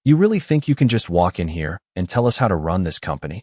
You really think you can just walk in here and tell us how to run this company?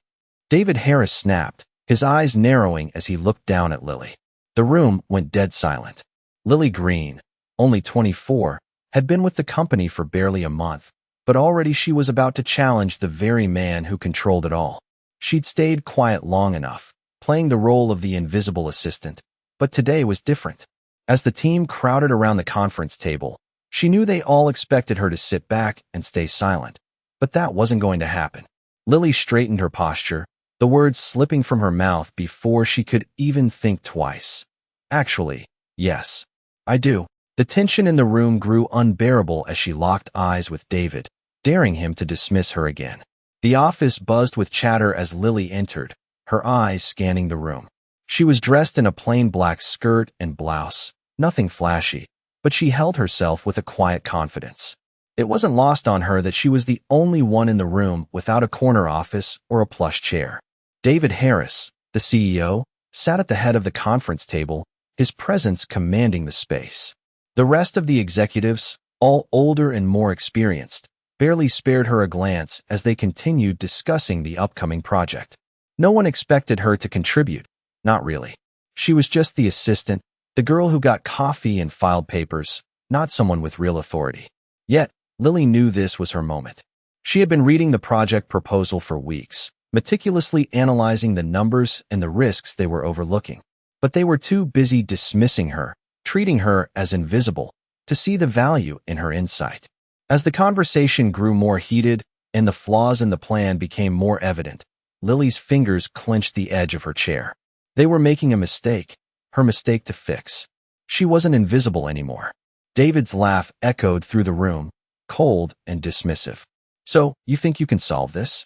David Harris snapped, his eyes narrowing as he looked down at Lily. The room went dead silent. Lily Green, only 24, had been with the company for barely a month, but already she was about to challenge the very man who controlled it all. She'd stayed quiet long enough, playing the role of the invisible assistant, but today was different. As the team crowded around the conference table, she knew they all expected her to sit back and stay silent, but that wasn't going to happen. Lily straightened her posture, the words slipping from her mouth before she could even think twice. Actually, yes, I do. The tension in the room grew unbearable as she locked eyes with David, daring him to dismiss her again. The office buzzed with chatter as Lily entered, her eyes scanning the room. She was dressed in a plain black skirt and blouse, nothing flashy, but she held herself with a quiet confidence. It wasn't lost on her that she was the only one in the room without a corner office or a plush chair. David Harris, the CEO, sat at the head of the conference table, his presence commanding the space. The rest of the executives, all older and more experienced, barely spared her a glance as they continued discussing the upcoming project. No one expected her to contribute, not really. She was just the assistant, the girl who got coffee and filed papers, not someone with real authority. Yet, Lily knew this was her moment. She had been reading the project proposal for weeks, meticulously analyzing the numbers and the risks they were overlooking. But they were too busy dismissing her, treating her as invisible, to see the value in her insight. As the conversation grew more heated and the flaws in the plan became more evident, Lily's fingers clenched the edge of her chair. They were making a mistake, her mistake to fix. She wasn't invisible anymore. David's laugh echoed through the room, cold and dismissive. So, you think you can solve this?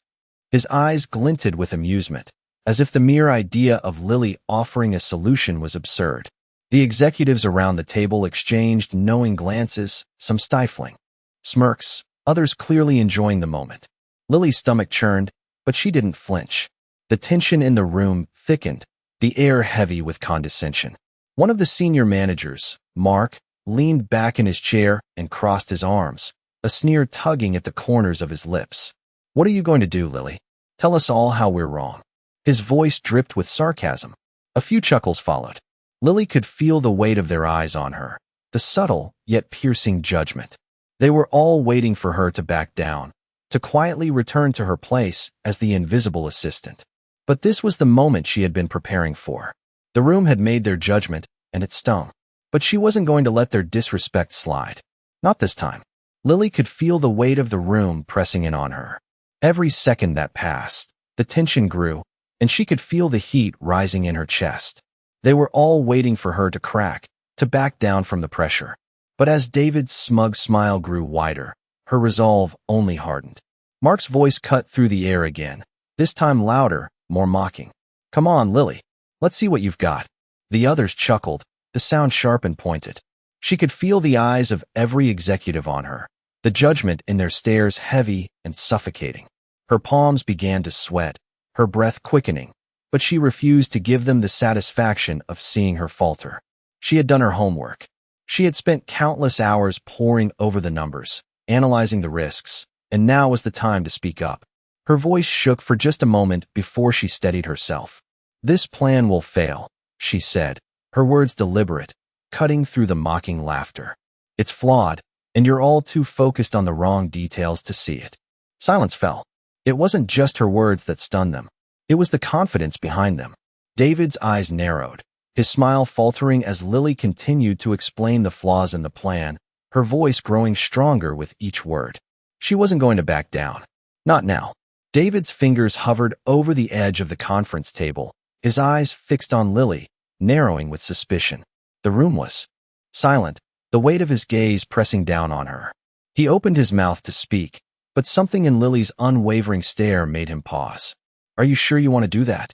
His eyes glinted with amusement, as if the mere idea of Lily offering a solution was absurd. The executives around the table exchanged knowing glances, some stifling smirks, others clearly enjoying the moment. Lily's stomach churned, but she didn't flinch. The tension in the room thickened, the air heavy with condescension. One of the senior managers, Mark, leaned back in his chair and crossed his arms, a sneer tugging at the corners of his lips. What are you going to do, Lily? Tell us all how we're wrong. His voice dripped with sarcasm. A few chuckles followed. Lily could feel the weight of their eyes on her, the subtle yet piercing judgment. They were all waiting for her to back down, to quietly return to her place as the invisible assistant. But this was the moment she had been preparing for. The room had made their judgment, and it stung. But she wasn't going to let their disrespect slide. Not this time. Lily could feel the weight of the room pressing in on her. Every second that passed, the tension grew, and she could feel the heat rising in her chest. They were all waiting for her to crack, to back down from the pressure. But as David's smug smile grew wider, her resolve only hardened. Mark's voice cut through the air again, this time louder, more mocking. Come on, Lily. Let's see what you've got. The others chuckled, the sound sharp and pointed. She could feel the eyes of every executive on her, the judgment in their stares heavy and suffocating. Her palms began to sweat, her breath quickening, but she refused to give them the satisfaction of seeing her falter. She had done her homework. She had spent countless hours poring over the numbers, analyzing the risks, and now was the time to speak up. Her voice shook for just a moment before she steadied herself. This plan will fail, she said, her words deliberate, cutting through the mocking laughter. It's flawed, and you're all too focused on the wrong details to see it. Silence fell. It wasn't just her words that stunned them. It was the confidence behind them. David's eyes narrowed, his smile faltering as Lily continued to explain the flaws in the plan, her voice growing stronger with each word. She wasn't going to back down. Not now. David's fingers hovered over the edge of the conference table, his eyes fixed on Lily, narrowing with suspicion. The room was silent, the weight of his gaze pressing down on her. He opened his mouth to speak, but something in Lily's unwavering stare made him pause. Are you sure you want to do that?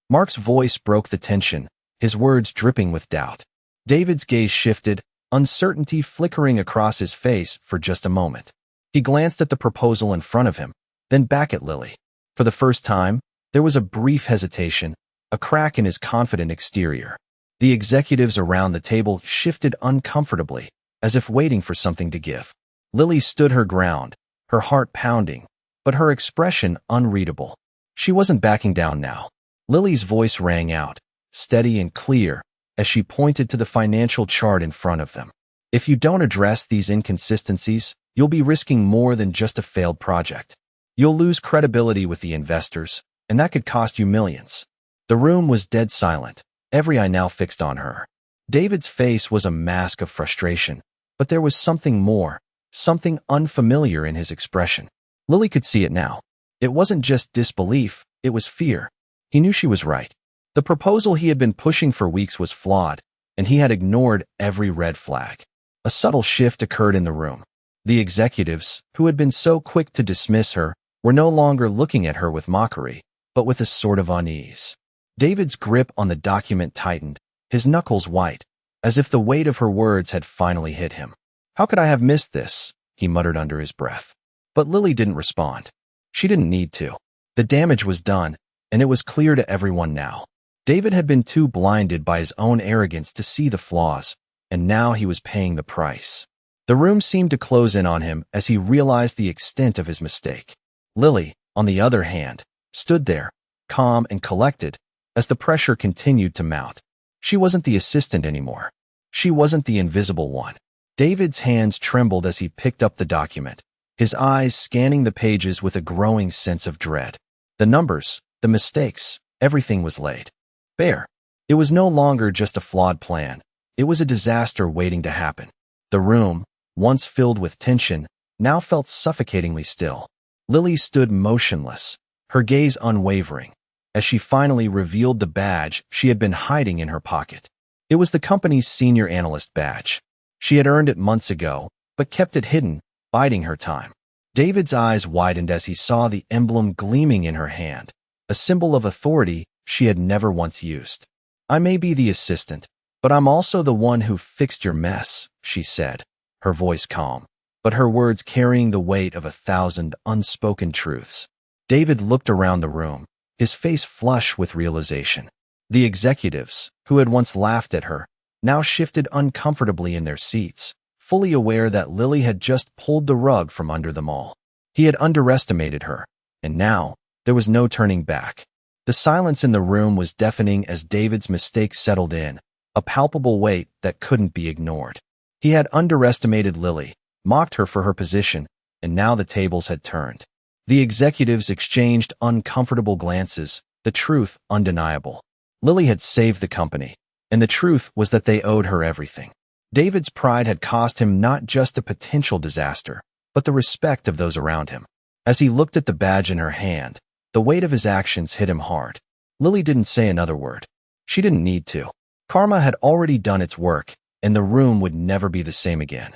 Mark's voice broke the tension, his words dripping with doubt. David's gaze shifted, uncertainty flickering across his face for just a moment. He glanced at the proposal in front of him, then back at Lily. For the first time, there was a brief hesitation, a crack in his confident exterior. The executives around the table shifted uncomfortably, as if waiting for something to give. Lily stood her ground, her heart pounding, but her expression unreadable. She wasn't backing down now. Lily's voice rang out, steady and clear, as she pointed to the financial chart in front of them. If you don't address these inconsistencies, you'll be risking more than just a failed project. You'll lose credibility with the investors, and that could cost you millions. The room was dead silent, every eye now fixed on her. David's face was a mask of frustration, but there was something more, something unfamiliar in his expression. Lily could see it now. It wasn't just disbelief, it was fear. He knew she was right. The proposal he had been pushing for weeks was flawed, and he had ignored every red flag. A subtle shift occurred in the room. The executives, who had been so quick to dismiss her, were no longer looking at her with mockery, but with a sort of unease. David's grip on the document tightened, his knuckles white, as if the weight of her words had finally hit him. "How could I have missed this?" he muttered under his breath. But Lily didn't respond. She didn't need to. The damage was done, and it was clear to everyone now. David had been too blinded by his own arrogance to see the flaws, and now he was paying the price. The room seemed to close in on him as he realized the extent of his mistake. Lily, on the other hand, stood there, calm and collected, as the pressure continued to mount. She wasn't the assistant anymore. She wasn't the invisible one. David's hands trembled as he picked up the document, his eyes scanning the pages with a growing sense of dread. The numbers, the mistakes, everything was laid bare. It was no longer just a flawed plan. It was a disaster waiting to happen. The room, once filled with tension, now felt suffocatingly still. Lily stood motionless, her gaze unwavering, as she finally revealed the badge she had been hiding in her pocket. It was the company's senior analyst badge. She had earned it months ago, but kept it hidden, biding her time. David's eyes widened as he saw the emblem gleaming in her hand, a symbol of authority she had never once used. "I may be the assistant, but I'm also the one who fixed your mess," she said, her voice calm, but her words carrying the weight of 1,000 unspoken truths. David looked around the room, his face flush with realization. The executives, who had once laughed at her, now shifted uncomfortably in their seats, fully aware that Lily had just pulled the rug from under them all. He had underestimated her, and now there was no turning back. The silence in the room was deafening as David's mistake settled in, a palpable weight that couldn't be ignored. He had underestimated Lily, mocked her for her position, and now the tables had turned. The executives exchanged uncomfortable glances, the truth undeniable. Lily had saved the company, and the truth was that they owed her everything. David's pride had cost him not just a potential disaster, but the respect of those around him. As he looked at the badge in her hand, the weight of his actions hit him hard. Lily didn't say another word. She didn't need to. Karma had already done its work, and the room would never be the same again.